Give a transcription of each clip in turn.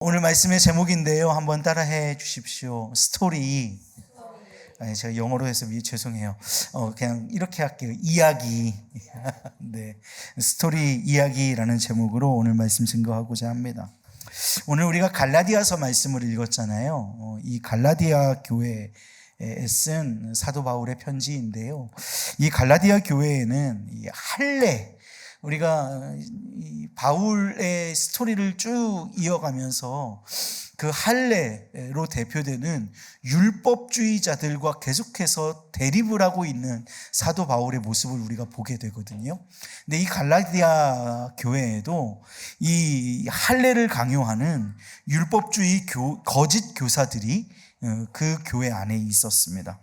오늘 말씀의 제목인데요. 한번 따라해 주십시오. 스토리. 제가 영어로 해서 죄송해요. 그냥 이렇게 할게요. 이야기. 네, 스토리 이야기라는 제목으로 오늘 말씀 증거하고자 합니다. 오늘 우리가 갈라디아서 말씀을 읽었잖아요. 이 갈라디아 교회에 쓴 사도 바울의 편지인데요. 이 갈라디아 교회에는 이 할례, 우리가 이 바울의 스토리를 쭉 이어가면서 그 할례로 대표되는 율법주의자들과 계속해서 대립을 하고 있는 사도 바울의 모습을 우리가 보게 되거든요. 근데 이 갈라디아 교회에도 이 할례를 강요하는 율법주의 거짓 교사들이 그 교회 안에 있었습니다.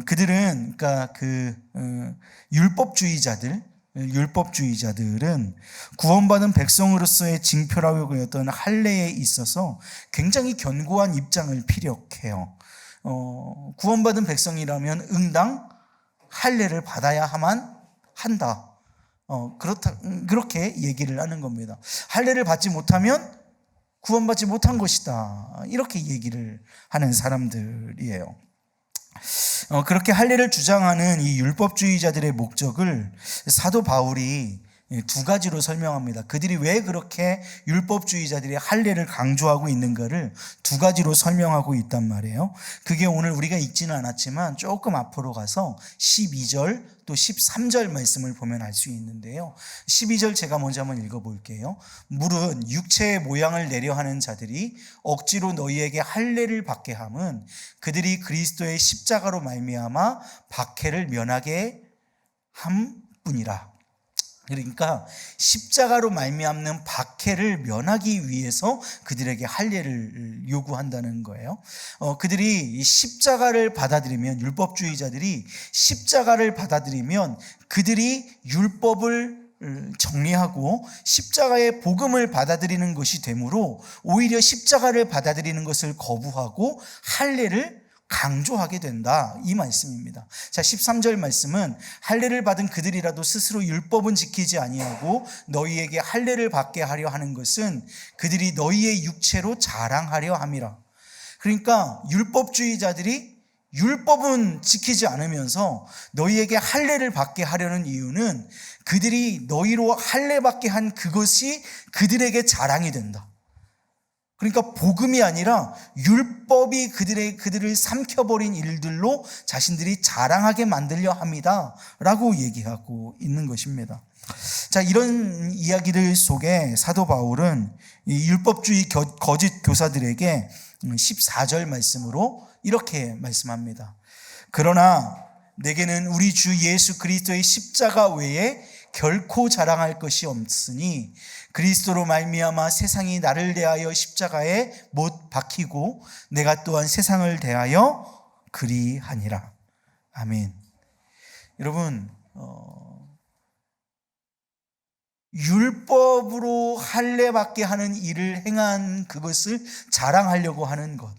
그들은 그러니까 율법주의자들은 구원받은 백성으로서의 징표라고 여겼던 할례에 있어서 굉장히 견고한 입장을 피력해요. 구원받은 백성이라면 응당 할례를 받아야만 한다. 그렇게 얘기를 하는 겁니다. 할례를 받지 못하면 구원받지 못한 것이다. 이렇게 얘기를 하는 사람들이에요. 그렇게 할례를 주장하는 이 율법주의자들의 목적을 사도 바울이 두 가지로 설명합니다. 그들이 왜 그렇게 율법주의자들이 할례를 강조하고 있는가를 두 가지로 설명하고 있단 말이에요. 그게 오늘 우리가 읽지는 않았지만 조금 앞으로 가서 12절 또 13절 말씀을 보면 알 수 있는데요. 12절 제가 먼저 한번 읽어볼게요. 물은 육체의 모양을 내려 하는 자들이 억지로 너희에게 할례를 받게 함은 그들이 그리스도의 십자가로 말미암아 박해를 면하게 함뿐이라. 그러니까 십자가로 말미암는 박해를 면하기 위해서 그들에게 할례를 요구한다는 거예요. 그들이 십자가를 받아들이면, 율법주의자들이 십자가를 받아들이면 그들이 율법을 정리하고 십자가의 복음을 받아들이는 것이 되므로 오히려 십자가를 받아들이는 것을 거부하고 할례를 강조하게 된다, 이 말씀입니다. 자, 13절 말씀은 할례를 받은 그들이라도 스스로 율법은 지키지 아니하고 너희에게 할례를 받게 하려 하는 것은 그들이 너희의 육체로 자랑하려 함이라. 그러니까 율법주의자들이 율법은 지키지 않으면서 너희에게 할례를 받게 하려는 이유는 그들이 너희로 할례 받게 한 그것이 그들에게 자랑이 된다. 그러니까 복음이 아니라 율법이 그들을 삼켜버린 일들로 자신들이 자랑하게 만들려 합니다 라고 얘기하고 있는 것입니다. 자, 이런 이야기들 속에 사도 바울은 이 율법주의 거짓 교사들에게 14절 말씀으로 이렇게 말씀합니다. 그러나 내게는 우리 주 예수 그리스도의 십자가 외에 결코 자랑할 것이 없으니 그리스도로 말미암아 세상이 나를 대하여 십자가에 못 박히고 내가 또한 세상을 대하여 그리하니라. 아멘. 여러분, 율법으로 할례받게 하는 일을 행한 그것을 자랑하려고 하는 것,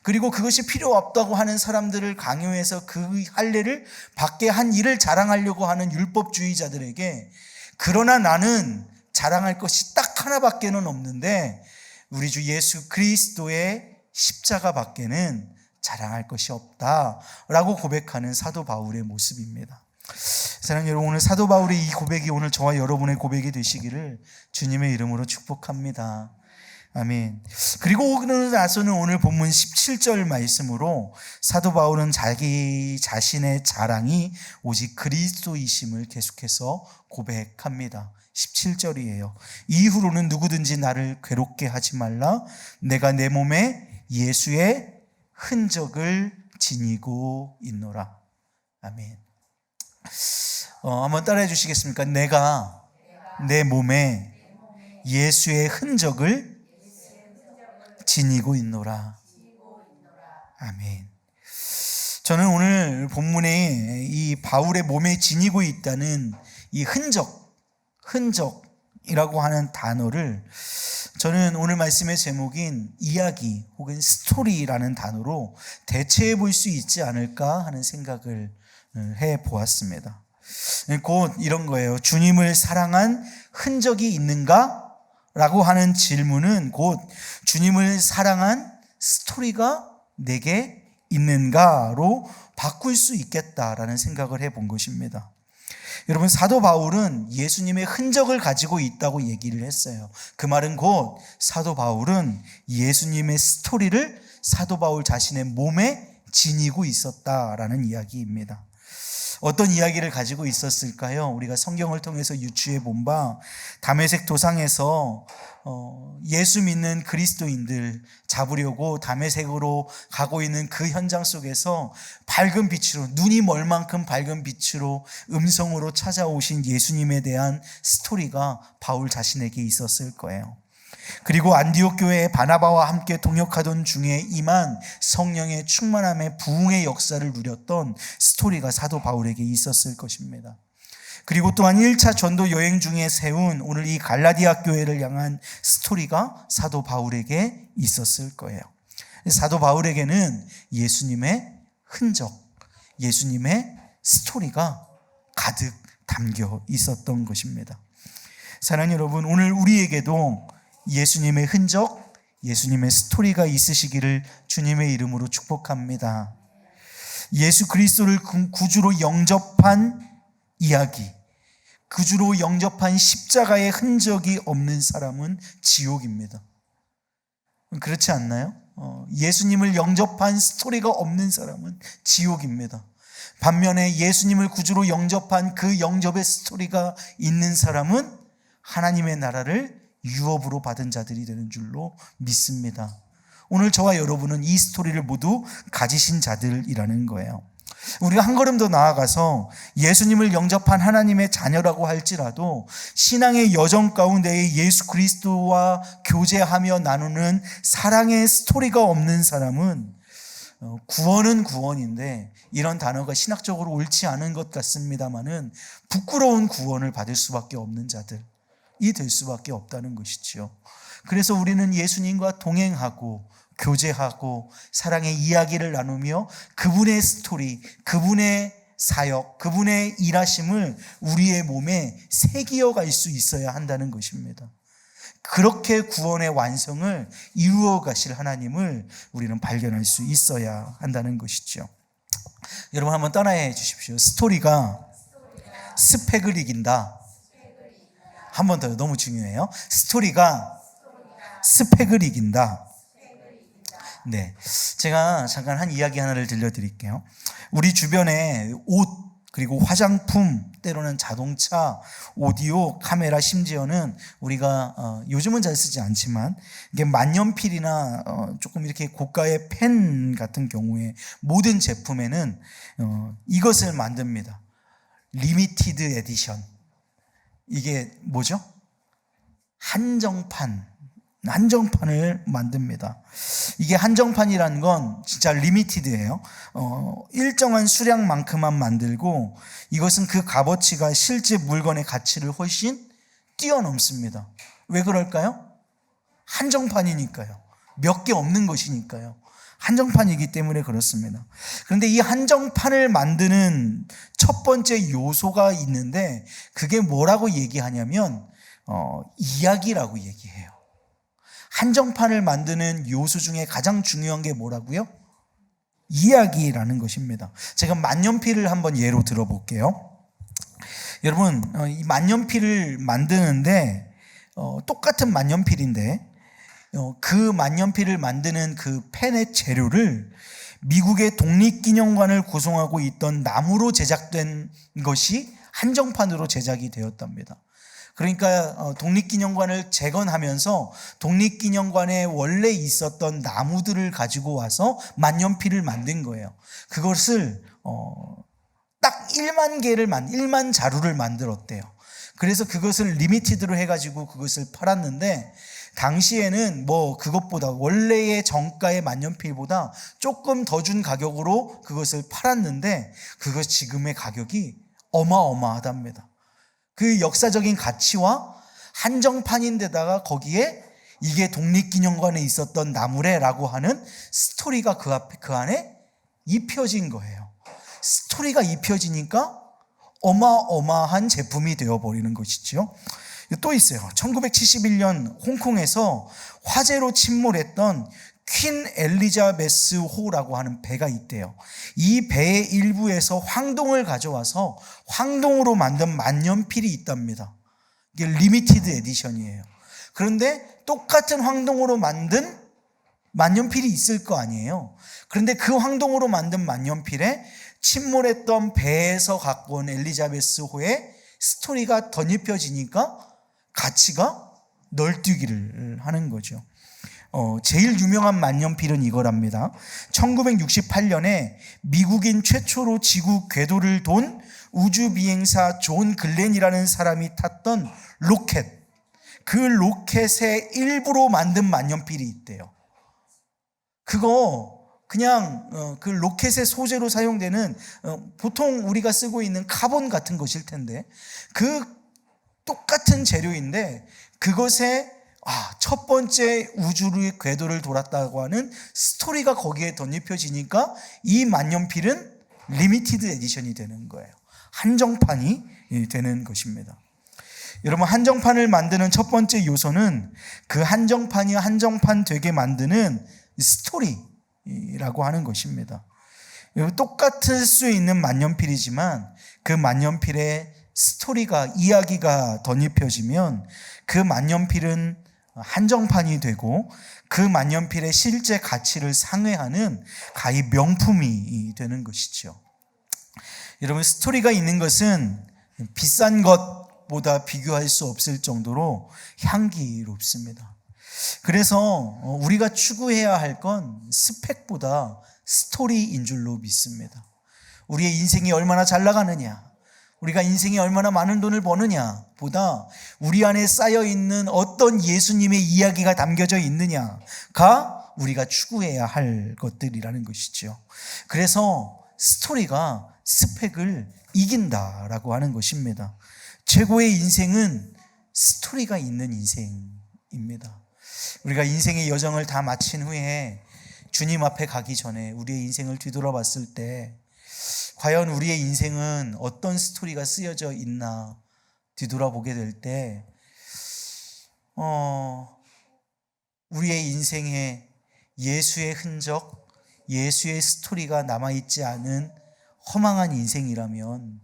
그리고 그것이 필요 없다고 하는 사람들을 강요해서 그 할례를 받게 한 일을 자랑하려고 하는 율법주의자들에게, 그러나 나는 자랑할 것이 딱 하나밖에는 없는데 우리 주 예수 그리스도의 십자가 밖에는 자랑할 것이 없다라고 고백하는 사도 바울의 모습입니다. 사랑하는 여러분, 오늘 사도 바울의 이 고백이 오늘 저와 여러분의 고백이 되시기를 주님의 이름으로 축복합니다. 아멘. 그리고 나서는 오늘 본문 17절 말씀으로 사도 바울은 자기 자신의 자랑이 오직 그리스도이심을 계속해서 고백합니다. 17절이에요. 이후로는 누구든지 나를 괴롭게 하지 말라. 내가 내 몸에 예수의 흔적을 지니고 있노라. 아멘. 한번 따라해 주시겠습니까? 내가 내 몸에 예수의 흔적을 지니고 있노라. 아멘. 저는 오늘 본문에 이 바울의 몸에 지니고 있다는 이 흔적이라고 하는 단어를 저는 오늘 말씀의 제목인 이야기 혹은 스토리라는 단어로 대체해 볼 수 있지 않을까 하는 생각을 해 보았습니다. 곧 이런 거예요. 주님을 사랑한 흔적이 있는가? 라고 하는 질문은 곧 주님을 사랑한 스토리가 내게 있는가로 바꿀 수 있겠다라는 생각을 해본 것입니다. 여러분, 사도 바울은 예수님의 흔적을 가지고 있다고 얘기를 했어요. 그 말은 곧 사도 바울은 예수님의 스토리를 사도 바울 자신의 몸에 지니고 있었다라는 이야기입니다. 어떤 이야기를 가지고 있었을까요? 우리가 성경을 통해서 유추해 본 바 다메섹 도상에서 예수 믿는 그리스도인들 잡으려고 다메섹으로 가고 있는 그 현장 속에서 밝은 빛으로, 눈이 멀 만큼 밝은 빛으로 음성으로 찾아오신 예수님에 대한 스토리가 바울 자신에게 있었을 거예요. 그리고 안디옥 교회의 바나바와 함께 동역하던 중에 임한 성령의 충만함의 부흥의 역사를 누렸던 스토리가 사도 바울에게 있었을 것입니다. 그리고 또한 1차 전도 여행 중에 세운 오늘 이 갈라디아 교회를 향한 스토리가 사도 바울에게 있었을 거예요. 사도 바울에게는 예수님의 흔적, 예수님의 스토리가 가득 담겨 있었던 것입니다. 사랑하는 여러분, 오늘 우리에게도 예수님의 흔적, 예수님의 스토리가 있으시기를 주님의 이름으로 축복합니다. 예수 그리스도를 구주로 영접한 이야기, 구주로 영접한 십자가의 흔적이 없는 사람은 지옥입니다. 그렇지 않나요? 예수님을 영접한 스토리가 없는 사람은 지옥입니다. 반면에 예수님을 구주로 영접한 그 영접의 스토리가 있는 사람은 하나님의 나라를 유업으로 받은 자들이 되는 줄로 믿습니다. 오늘 저와 여러분은 이 스토리를 모두 가지신 자들이라는 거예요. 우리가 한 걸음 더 나아가서 예수님을 영접한 하나님의 자녀라고 할지라도 신앙의 여정 가운데에 예수 그리스도와 교제하며 나누는 사랑의 스토리가 없는 사람은 구원은 구원인데, 이런 단어가 신학적으로 옳지 않은 것 같습니다만은 부끄러운 구원을 받을 수밖에 없는 자들 이 될 수밖에 없다는 것이지요. 그래서 우리는 예수님과 동행하고 교제하고 사랑의 이야기를 나누며 그분의 스토리, 그분의 사역, 그분의 일하심을 우리의 몸에 새기어 갈 수 있어야 한다는 것입니다. 그렇게 구원의 완성을 이루어 가실 하나님을 우리는 발견할 수 있어야 한다는 것이죠. 여러분 한번 따라해 주십시오. 스토리가 스펙을 이긴다. 한 번 더, 너무 중요해요. 스토리가 스펙을 이긴다. 네, 제가 잠깐 한 이야기 하나를 들려드릴게요. 우리 주변에 옷, 그리고 화장품, 때로는 자동차, 오디오, 카메라, 심지어는 우리가 요즘은 잘 쓰지 않지만 이게 만년필이나 조금 이렇게 고가의 펜 같은 경우에 모든 제품에는 이것을 만듭니다. 리미티드 에디션. 이게 뭐죠? 한정판을 만듭니다. 이게 한정판이라는 건 진짜 리미티드예요. 일정한 수량만큼만 만들고 이것은 그 값어치가 실제 물건의 가치를 훨씬 뛰어넘습니다. 왜 그럴까요? 한정판이니까요. 몇 개 없는 것이니까요. 한정판이기 때문에 그렇습니다. 그런데 이 한정판을 만드는 첫 번째 요소가 있는데 그게 뭐라고 얘기하냐면 이야기라고 얘기해요. 한정판을 만드는 요소 중에 가장 중요한 게 뭐라고요? 이야기라는 것입니다. 제가 만년필을 한번 예로 들어볼게요. 여러분, 이 만년필을 만드는데 똑같은 만년필인데 그 만년필을 만드는 그 펜의 재료를 미국의 독립기념관을 구성하고 있던 나무로 제작된 것이 한정판으로 제작이 되었답니다. 그러니까 독립기념관을 재건하면서 독립기념관에 원래 있었던 나무들을 가지고 와서 만년필을 만든 거예요. 그것을 딱 1만 자루를 만들었대요. 그래서 그것을 리미티드로 해가지고 그것을 팔았는데 당시에는 그것보다 원래의 정가의 만년필보다 조금 더 준 가격으로 그것을 팔았는데 그것 지금의 가격이 어마어마하답니다. 그 역사적인 가치와 한정판인데다가 거기에 이게 독립기념관에 있었던 나무래라고 하는 스토리가 그 안에 입혀진 거예요. 스토리가 입혀지니까 어마어마한 제품이 되어버리는 것이죠. 또 있어요. 1971년 홍콩에서 화재로 침몰했던 퀸 엘리자베스 호라고 하는 배가 있대요. 이 배의 일부에서 황동을 가져와서 황동으로 만든 만년필이 있답니다. 이게 리미티드 에디션이에요. 그런데 똑같은 황동으로 만든 만년필이 있을 거 아니에요. 그런데 그 황동으로 만든 만년필에 침몰했던 배에서 갖고 온 엘리자베스 호의 스토리가 덧입혀지니까 가치가 널뛰기를 하는 거죠. 제일 유명한 만년필은 이거랍니다. 1968년에 미국인 최초로 지구 궤도를 돈 우주비행사 존 글렌이라는 사람이 탔던 로켓, 그 로켓의 일부로 만든 만년필이 있대요. 그거 그냥 그 로켓의 소재로 사용되는 보통 우리가 쓰고 있는 카본 같은 것일 텐데, 그 똑같은 재료인데 그것에 첫 번째 우주의 궤도를 돌았다고 하는 스토리가 거기에 덧입혀지니까 이 만년필은 리미티드 에디션이 되는 거예요. 한정판이 되는 것입니다. 여러분, 한정판을 만드는 첫 번째 요소는 그 한정판이 한정판 되게 만드는 스토리라고 하는 것입니다. 똑같을 수 있는 만년필이지만 그 만년필에 스토리가, 이야기가 덧입혀지면 그 만년필은 한정판이 되고 그 만년필의 실제 가치를 상회하는 가히 명품이 되는 것이죠. 여러분, 스토리가 있는 것은 비싼 것보다 비교할 수 없을 정도로 향기롭습니다. 그래서 우리가 추구해야 할 건 스펙보다 스토리인 줄로 믿습니다. 우리의 인생이 얼마나 잘 나가느냐, 우리가 인생에 얼마나 많은 돈을 버느냐 보다 우리 안에 쌓여있는 어떤 예수님의 이야기가 담겨져 있느냐가 우리가 추구해야 할 것들이라는 것이죠. 그래서 스토리가 스펙을 이긴다라고 하는 것입니다. 최고의 인생은 스토리가 있는 인생입니다. 우리가 인생의 여정을 다 마친 후에 주님 앞에 가기 전에 우리의 인생을 뒤돌아봤을 때 과연 우리의 인생은 어떤 스토리가 쓰여져 있나 뒤돌아보게 될 때 우리의 인생에 예수의 흔적, 예수의 스토리가 남아있지 않은 허망한 인생이라면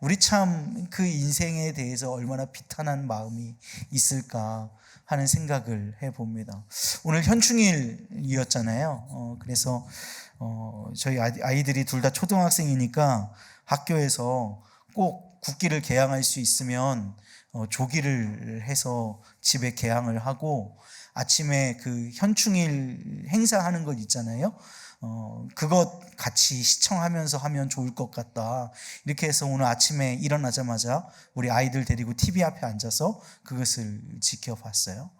우리 참 그 인생에 대해서 얼마나 비탄한 마음이 있을까 하는 생각을 해봅니다. 오늘 현충일이었잖아요. 그래서 저희 아이들이 둘 다 초등학생이니까 학교에서 꼭 국기를 개항할 수 있으면 조기를 해서 집에 개항을 하고 아침에 그 현충일 행사하는 것 있잖아요. 그것 같이 시청하면서 하면 좋을 것 같다. 이렇게 해서 오늘 아침에 일어나자마자 우리 아이들 데리고 TV 앞에 앉아서 그것을 지켜봤어요.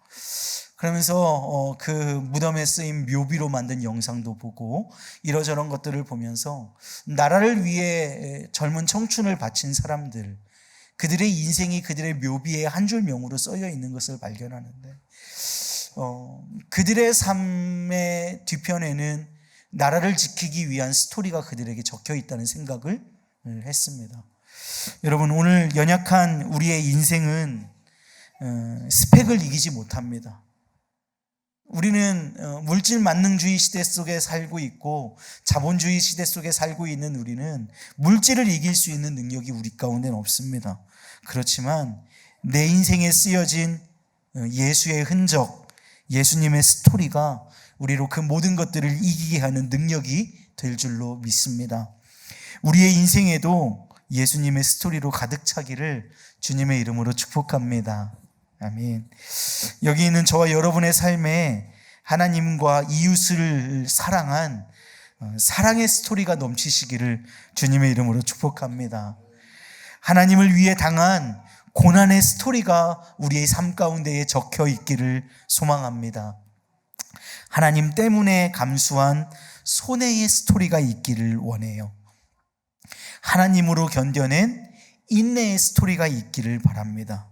그러면서 그 무덤에 쓰인 묘비로 만든 영상도 보고 이러저런 것들을 보면서 나라를 위해 젊은 청춘을 바친 사람들, 그들의 인생이 그들의 묘비에 한 줄 명으로 써여 있는 것을 발견하는데 그들의 삶의 뒤편에는 나라를 지키기 위한 스토리가 그들에게 적혀 있다는 생각을 했습니다. 여러분, 오늘 연약한 우리의 인생은 스펙을 이기지 못합니다. 우리는 물질 만능주의 시대 속에 살고 있고 자본주의 시대 속에 살고 있는 우리는 물질을 이길 수 있는 능력이 우리 가운데는 없습니다. 그렇지만 내 인생에 쓰여진 예수의 흔적, 예수님의 스토리가 우리로 그 모든 것들을 이기게 하는 능력이 될 줄로 믿습니다. 우리의 인생에도 예수님의 스토리로 가득 차기를 주님의 이름으로 축복합니다. 아멘. 여기 있는 저와 여러분의 삶에 하나님과 이웃을 사랑한 사랑의 스토리가 넘치시기를 주님의 이름으로 축복합니다. 하나님을 위해 당한 고난의 스토리가 우리의 삶 가운데에 적혀 있기를 소망합니다. 하나님 때문에 감수한 손해의 스토리가 있기를 원해요. 하나님으로 견뎌낸 인내의 스토리가 있기를 바랍니다.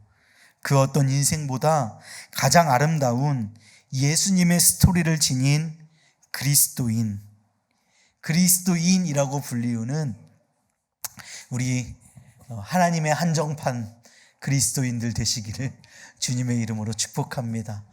그 어떤 인생보다 가장 아름다운 예수님의 스토리를 지닌 그리스도인이라고 불리우는 우리 하나님의 한정판, 그리스도인들 되시기를 주님의 이름으로 축복합니다.